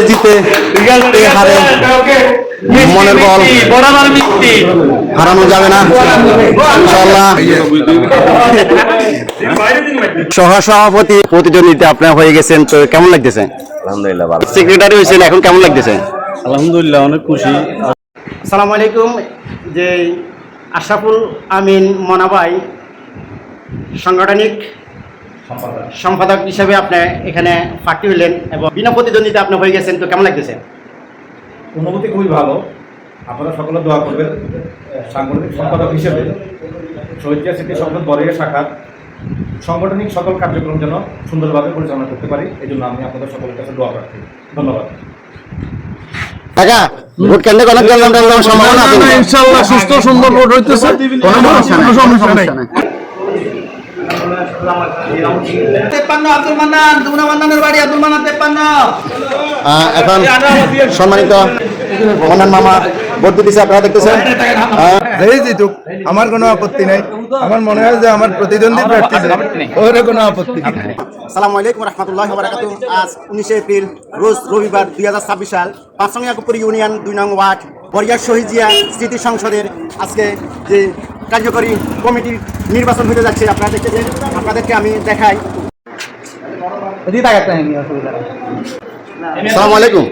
জিতে হারে মনের বল হারানো যাবে না ইনশাআল্লাহ। সহসভাপতি প্রতিদ্বন্দ্বিতা আপনার হয়ে গেছেন, তো কেমন লাগতেছে? আলহামদুলিল্লাহ ভালো। সেক্রেটারি হয়েছেন, এখন কেমন লাগতেছে? আলহামদুলিল্লাহ অনেক খুশি। আসসালামু আলাইকুম। যে আশরাফুল আমিন মনাবাই সাংগঠনিক সম্পাদক হিসেবে আপনি এখানে প্রার্থী হলেন এবং বিনা প্রতিদ্বন্দ্বিতা আপনি হয়ে গেছেন, তো কেমন লাগতেছে? অনুভূতি খুবই ভালো। আপনারা সকলে দোয়া করবেন সাংগঠনিক সম্পাদক হিসেবে শহীদ জিয়া স্মৃতি সংসদ বরিয়া শাখার সাংগঠনিক সকল কার্যক্রম যেন সুন্দরভাবে পরিচালনা করতে পারি, এই জন্য আমি আপনাদের সকলের কাছে দোয়া প্রার্থী। ধন্যবাদ। টাকা ভোট কেন্দ্রে কোনো সম্ভাবনা আছে? ইনশাআল্লাহ সুস্থ সুন্দর ভোট হইতেছে, কোনো সমস্যা নাই। এখন সম্মানিত মন্নান মামা ভোট দিতেছে, আপনারা দেখতেছেন। আমার কোনো আপত্তি নাই। আমার মনে হয় যে আমার প্রতিদ্বন্দ্বী প্রার্থী ওর কোনো আপত্তি নেই। আসসালামু আলাইকুম রহমতুল্লাহি ওয়া বারাকাতুহু। আজ 19 এপ্রিল রোজ রবিবার 2026 সাল পাঁচসঙ্গিয়াকুপুর ইউনিয়ন 2 নং ওয়ার্ড বরিয়া শহীদ জিয়া স্মৃতি সংসদের আজকে যে কার্যকরী কমিটির নির্বাচন হতে যাচ্ছে, আপনারা দেখতেছেন। আপনাদেরকে আমি দেখাই। আসসালামু আলাইকুম।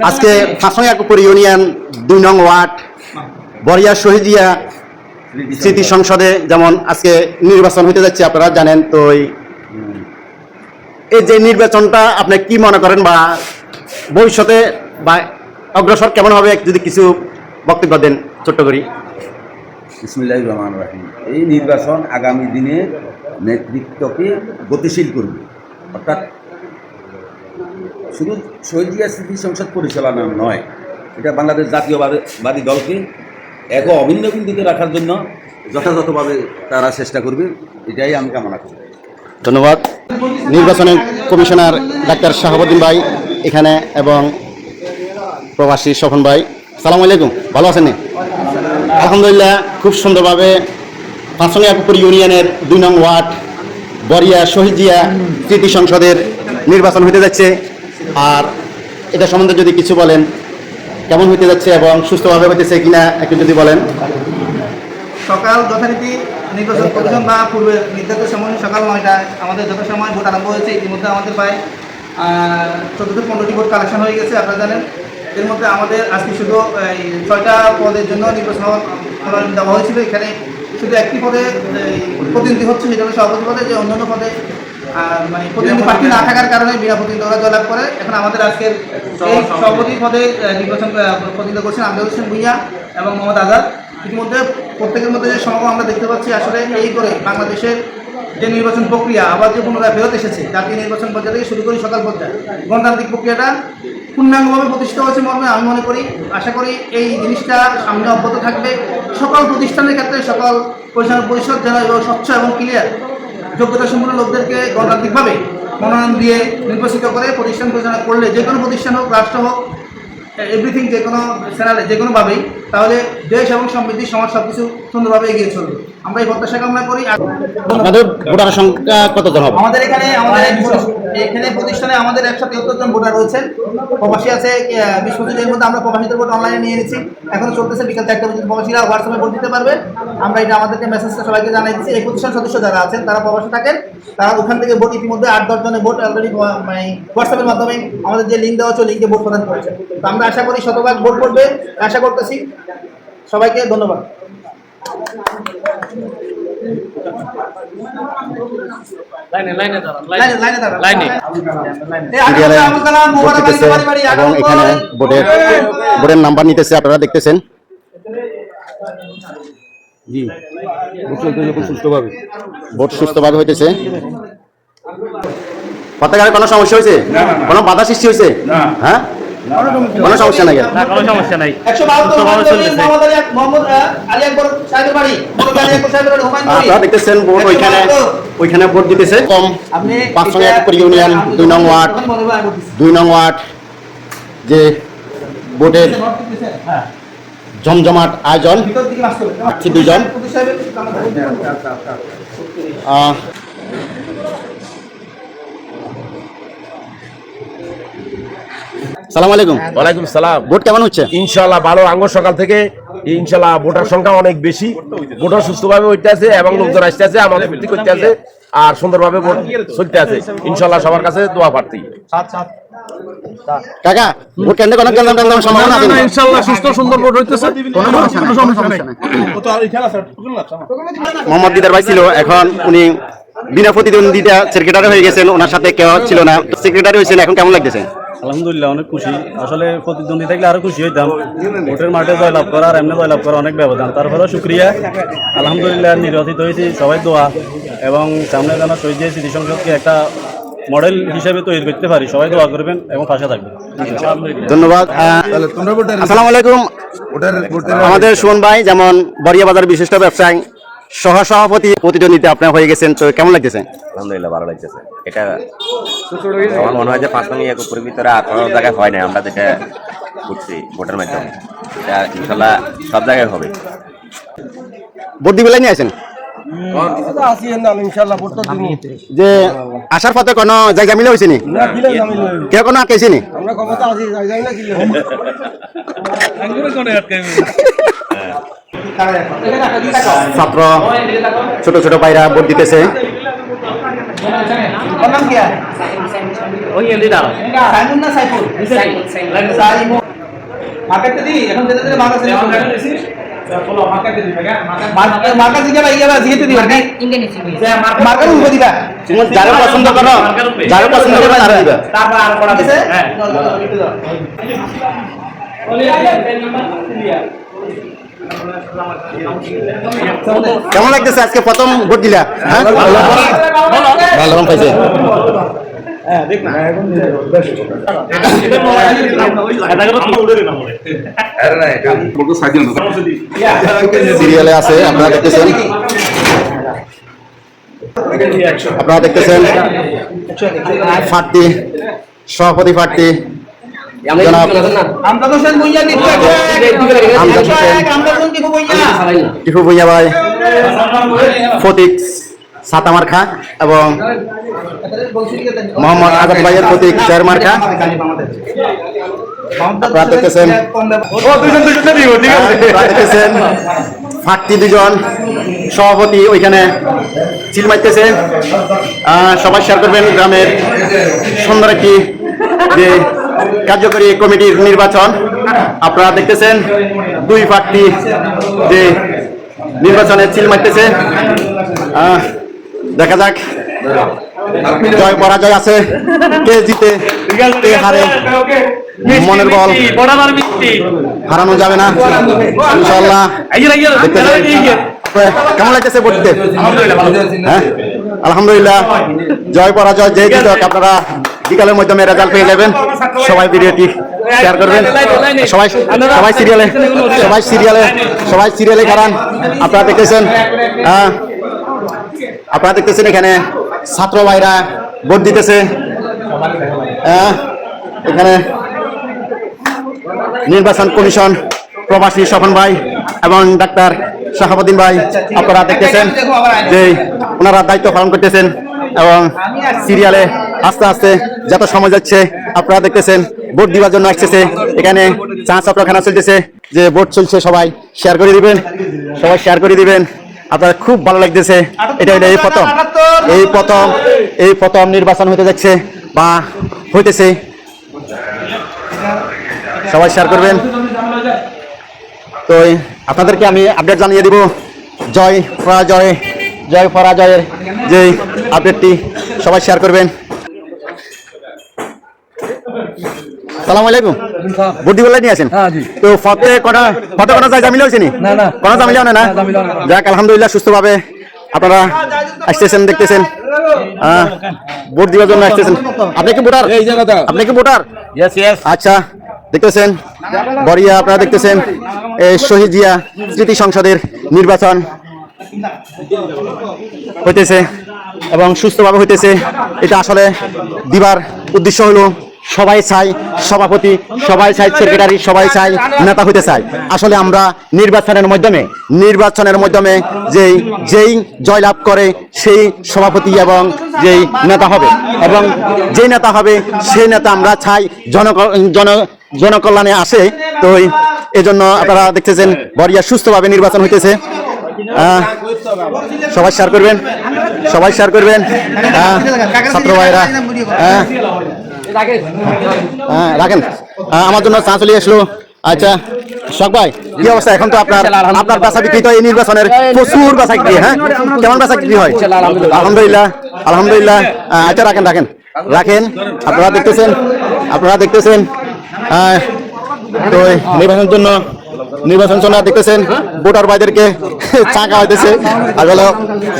আজকে পাঁচসঙ্গিয়াকুপুর ইউনিয়ন 2 নং ওয়ার্ড বরিয়া শহীদ জিয়া স্মৃতি সংসদে যেমন আজকে নির্বাচন হতে যাচ্ছে, আপনারা জানেন। তো এই যে নির্বাচনটা আপনি কি মনে করেন, বা ভবিষ্যতে বা অগ্রসর কেমন হবে, যদি কিছু বক্তব্য দেন ছোট্ট করি। বিসমিল্লাহির রহমানির রহিম। এই নির্বাচন আগামী দিনে নেতৃত্বকে গতিশীল করবে, অর্থাৎ শুধু শহীদ জিয়া স্মৃতি সংসদ পরিচালনা নয়, এটা বাংলাদেশ জাতীয়বাদী দলকে এক অভিন্ন বিন্দুতে রাখার জন্য যথাযথভাবে তারা চেষ্টা করবে, এটাই আমি কামনা করি। ধন্যবাদ। নির্বাচনের কমিশনার ডাক্তার শাহাবুদ্দিন ভাই এখানে এবং প্রবাসী স্বপন ভাই। সালাম আলাইকুম, ভালো আছেন? আলহামদুলিল্লাহ, খুব সুন্দরভাবে পাঁচসঙ্গিয়াকুপুর ইউনিয়নের 2 নং ওয়ার্ড বরিয়া শহীদ জিয়া স্মৃতি সংসদের নির্বাচন হতে যাচ্ছে। আর এটা সম্বন্ধে যদি কিছু বলেন, কেমন হতে যাচ্ছে এবং সুস্থভাবে হতেছে কিনা একটু যদি বলেন। সকাল যথারীতি নির্বাচন কমিশন বা পূর্বে নির্ধারিত সময় সকাল 9টায় আমাদের যথাসময় ভোট আরম্ভ হয়েছে। ইতিমধ্যে আমাদের প্রায় 14 থেকে 15টি ভোট কালেকশন হয়ে গেছে, আপনারা জানেন। এর মধ্যে আমাদের আজকে শুধু এই 6টা পদের জন্য নির্বাচন দেওয়া হয়েছিল। এখানে শুধু একটি পদে প্রতিনিধি হচ্ছে, সেটা হলো সভাপতি পদে। যে অন্যান্য পদে মানে প্রতিনিধি প্রার্থী না থাকার কারণে বিনা প্রতিনিধি ওরা জয়লাভ করে। এখন আমাদের আজকের এই সভাপতি পদে নির্বাচন প্রতিনিধিত্ব করছেন আমজাদ হোসেন ভূঁইয়া এবং মোহাম্মদ আজাদ। ইতিমধ্যে প্রত্যেকের মধ্যে যে সমাগম আমরা দেখতে পাচ্ছি, আসলে এই করে বাংলাদেশের যে নির্বাচন প্রক্রিয়া আবার যে পুনরায় ফেরত এসেছে, জাতীয় নির্বাচন পর্যায়ে থেকে শুরু করি সকল পর্যায়ে গণতান্ত্রিক প্রক্রিয়াটা পূর্ণাঙ্গভাবে প্রতিষ্ঠিত হয়েছে মর্মে আমি মনে করি। আশা করি এই জিনিসটা সামনে অব্যাহত থাকবে। সকল প্রতিষ্ঠানের ক্ষেত্রে সকল পরিচালনা পরিষদ যেন স্বচ্ছ এবং ক্লিয়ার যোগ্যতা সম্পন্ন লোকদেরকে গণতান্ত্রিকভাবে মনোনয়ন দিয়ে নির্বাচিত করে প্রতিষ্ঠান পরিচালনা করলে, যে কোনো প্রতিষ্ঠান হোক, রাষ্ট্র হোক, এভরিথিং যে কোনো চ্যানেলে যে কোনোভাবেই, তাহলে দেশ এবং সমৃদ্ধি সমাজ সব কিছু সুন্দরভাবে এগিয়ে চলবে। আমরা এই প্রত্যাশা কামনা করি। আপনাদের ভোটার সংখ্যা কতজন হবে? আমাদের এখানে প্রতিষ্ঠানে আমাদের 173 জন ভোটার রয়েছেন। প্রবাসী আছে 20-25 এর মধ্যে আমরা প্রবাসীদের ভোট অনলাইনে নিয়ে নিচ্ছি। এখনো চলতেছে, বিকাল 4টা পর্যন্ত প্রবাসীরা হোয়াটসঅ্যাপে ভোট দিতে পারবে। আমরা এটা আমাদেরকে মেসেজটা সবাইকে জানাই দিচ্ছি। এই প্রতিষ্ঠান সদস্য যারা আছেন তারা প্রবাসী থাকেন, তারা ওখান থেকে ভোট ইতিমধ্যে 8-10 জনের ভোট অলরেডি মানে হোয়াটসঅ্যাপের মাধ্যমে আমাদের যে লিঙ্ক দেওয়া হচ্ছে লিঙ্কে ভোট প্রদান করেছে। তো আমরা আশা করি শতভাগ ভোট করবে, আশা করতেছি। সবাইকে ধন্যবাদ। এবং এখানে ভোটের নাম্বার নিতেছে, আপনারা দেখতেছেন। জি, ভোট সুস্থভাবে হইতেছে। পতাকার কোনো সমস্যা হয়েছে? কোনো বাধা সৃষ্টি হয়েছে? হ্যাঁ, কোনো সমস্যা নাই। কোনো সমস্যা নাই। আপনারা দেখতেছেন ভোট ওইখানে ভোট দিতেছে কম। পাঁচসঙ্গিয়াকুপুর ইউনিয়ন 2 নং ওয়ার্ড যে ভোটের জমজমাট আয়োজন। 2 জন সালাম আলাইকুম। ওয়ালাইকুম সালাম। ভোট কেমন হচ্ছে? ইনশাআল্লাহ ভালো। আঙ্গুর সকাল থেকে ইনশাআল্লাহ ভোটার সংখ্যা অনেক বেশি, ভোটার সুস্থভাবে হইতে আছে এবং লোকজন আসতে আছে, আমাদের প্রতি করতে আছে, আর সুন্দরভাবে ভোট চলতে আছে। ইনশাআল্লাহ সবার কাছে দোয়া প্রার্থী। কাকা ভোট কেন্দ্রে কোনো কেন্দ্র সম্ভাবনা আছে? ইনশাআল্লাহ সুস্থ সুন্দর ভোট হইতেছে, কোনো সমস্যা নেই। মোহাম্মদ দিদার ভাই ছিল, এখন উনি বিনা প্রতিদ্বন্দ্বিতা সেক্রেটারি হয়ে গেছেন, ওনার সাথে কেউ ছিল না, সেক্রেটারি হয়েছেন, এখন কেমন লাগতেছে? আলহামদুলিল্লাহ অনেক খুশি। আসলে প্রতিদ্বন্দ্বী থাকলে আরো খুশি হইতাম। ভোটের মাঠে জয়লাভ করা আর এমনি জয়লাভ করা অনেক ব্যবধান, তারপরেও শুক্রিয়া। আলহামদুলিল্লাহ নির্বাচিত হয়েছি, সবাই দোয়া এবং সামনে যেন শহীদ স্মৃতি সংসদকে একটা মডেল হিসেবে তৈরি করতে পারি। সবাই দোয়া করবেন এবং পাশে থাকবেন। ধন্যবাদ। আসসালামু আলাইকুম। আমাদের সুমন ভাই যেমন বরিয়া বাজার বিশিষ্ট ব্যবসায়ী সহসভাপতি প্রতিদ্বন্দ্বিতা আপনার হয়ে গেছেন, তো কেমন লাগতেছে? আলহামদুলিল্লাহ ভালো লাগতেছে। এটা আমার মনে হয় যে পাঁচটাঙ্গি এক উপরের ভিতরে আর কোনো জায়গায় হয় না, আমরা যেটা করছি ভোটের মাধ্যমে, এটা ইনশাল্লাহ সব জায়গায় হবে। ভোট দিবেলাই নিয়ে আসেন যে আসার পথে কোনো জায়গা মিলে হয়েছে নি? কেউ কোনো আটকেছে নি? ছাত্র ছোট ছোট ভাইরা ভোট দিতেছে। যারা পছন্দ করো, যারা পছন্দ করো তারা দিবা। কেমন লাগতেছে আজকে প্রথম ভোট দিলা? হ্যাঁ ভালো পাইছে। সিরিয়ালে আছে, আপনারা দেখতেছেন, আপনারা দেখতেছেন প্রার্থী, সভাপতি প্রার্থী জনাব আমজাদ হোসেন টিপু ভুঁইয়া ভাই, প্রতীক সাতামার্খা এবং মোহাম্মদ আজাদ ভাইয়ের প্রতীক চেয়ারমার্খা। আপনারা দেখতেছেন প্রার্থী দুজন, সভাপতি ওইখানে চিল মারতেছে। সবাই শেয়ার করবেন গ্রামের সুন্দর একটি যে কার্যকরী কমিটির নির্বাচন। আপনারা দেখতেছেন দুই প্রার্থী যে নির্বাচনে চিল মারতেছে। দেখা যাক জয় পরাজয় আছে, কে জিতে কে হারে, মনের বল হারানো যাবে না ইনশাআল্লাহ। কেমন লাগতেছে বলতে? হ্যাঁ আলহামদুলিল্লাহ, জয় পরাজয় যে জিতক আপনারা বিকালের মাধ্যমে রেজাল্ট পেয়ে যাবেন। সবাই ভিডিওটি শেয়ার করবেন, সবাই সবাই সিরিয়ালে সবাই সিরিয়ালে সবাই সিরিয়ালে কারণ আপনারা দেখতেছেন, আপনারা দেখতেছেন এখানে ছাত্র ভাইরা ভোট দিতেছে। এখানে নির্বাচন কমিশন প্রবাসী স্বপন ভাই এবং ডাক্তার শাহাবুদ্দিন ভাই আপনারা দেখতেছেন যে ওনারা দায়িত্ব পালন করতেছেন এবং সিরিয়ালে আস্তে আস্তে যত সময় যাচ্ছে আপনারা দেখতেছেন ভোট দিবার জন্য আসতেছে। এখানে চা চক্রখানা চলতেছে, যে ভোট চলছে, সবাই শেয়ার করে দিবেন, সবাই শেয়ার করে দিবেন। আপনার খুব ভালো লাগতেছে। এটা এই প্রথম নির্বাচন হতে যাচ্ছে বা হইতেছে, সবাই শেয়ার করবেন। তো আপনাদেরকে আমি আপডেট জানিয়ে দিব জয় পরাজয়ের যে আপডেটটি, সবাই শেয়ার করবেন। সালামু আলাইকুম। ভোট দিবলে নিয়ে আসেন তো ফতে কটা জায়গা মিলে হয়েছে নি? কোনো জামিলা না? যাক আলহামদুলিল্লাহ, সুস্থভাবে আপনারা আসতেছেন, দেখতেছেন ভোট দেওয়ার জন্য আসতেছেন। আপনি কি ভোটার? আপনি কি ভোটার? আচ্ছা, দেখতেছেন বরিয়া, আপনারা দেখতেছেন শহীদ জিয়া স্মৃতি সংসদের নির্বাচন হইতেছে এবং সুস্থভাবে হইতেছে। এটা আসলে দিবার উদ্দেশ্য হলো সবাই চায় সভাপতি, সবাই চায় সেক্রেটারি, সবাই চায় নেতা হতে চায়। আসলে আমরা নির্বাচনের মাধ্যমে যেই জয়লাভ করে সেই সভাপতি এবং যেই নেতা হবে, এবং যেই নেতা হবে সেই নেতা আমরা চাই জনকল্যাণে আসে। তো এজন্য আপনারা দেখতেছেন বরিয়া সুস্থভাবে নির্বাচন হইতেছে। সবাই শেয়ার করবেন, ছাত্র ভাইরা রাখেন। আমার জন্য চা চলে আসলো। আচ্ছা শখ ভাই, কি অবস্থা এখন? তো আপনার বেচা বিক্রি তো এই নির্বাচনের প্রচুর বেচা বিক্রি, হ্যাঁ কেমন বেচা বিক্রি হয়? আলহামদুলিল্লাহ। আচ্ছা রাখেন। আপনারা দেখতেছেন তো নির্বাচন জন্য দেখতেছেন ভোটার ভাইদেরকে চা খাওয়াইতেছে। আসলে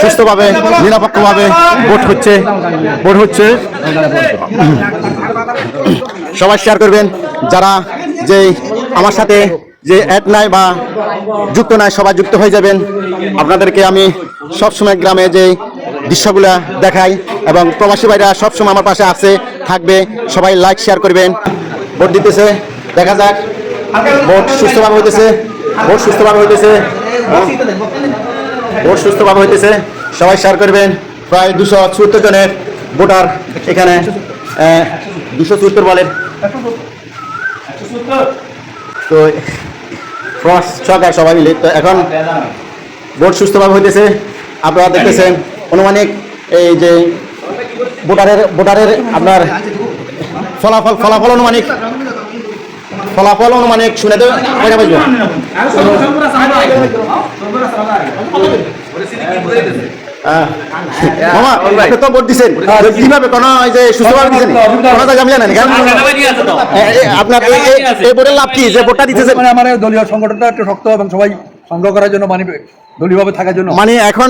সুস্থভাবে নিরপেক্ষভাবে ভোট হচ্ছে। সবাই শেয়ার করবেন, যারা যে আমার সাথে যে অ্যাড নাই বা যুক্ত নাই সবাই যুক্ত হয়ে যাবেন। আপনাদেরকে আমি সবসময় গ্রামে যে দৃশ্যগুলা দেখাই এবং প্রবাসী ভাইরা সবসময় আমার পাশে থাকবে। সবাই লাইক শেয়ার করবেন। ভোট দিতেছে, দেখা যাক ভোট সুস্থভাবে হইতেছে। সবাই শেয়ার করবেন। প্রায় 274 জনের ভোটার এখানে, 274 বলেন তো ক্রস ছকায় সবাই মিলে। তো এখন ভোট সুস্থভাবে হইতেছে। আপনারা দেখতেছেন অনুমানিক এই যে ভোটারের আপনার ফলাফল অনুমানিক শুনে তো কয়টা বাজবে? মামা তো ভোট দিচ্ছেন কিভাবে? কোনো যে সুস্থভাবে দিচ্ছেন, কোনো জামিলা নেন আপনার এই ভোটের লাভ কি যে ভোটটা দিতেছেন? আমার দলীয় সংগঠনটা একটু শক্ত এবং সবাই সংগ্রহ করার জন্য, দলীয়ভাবে থাকার জন্য মানে এখন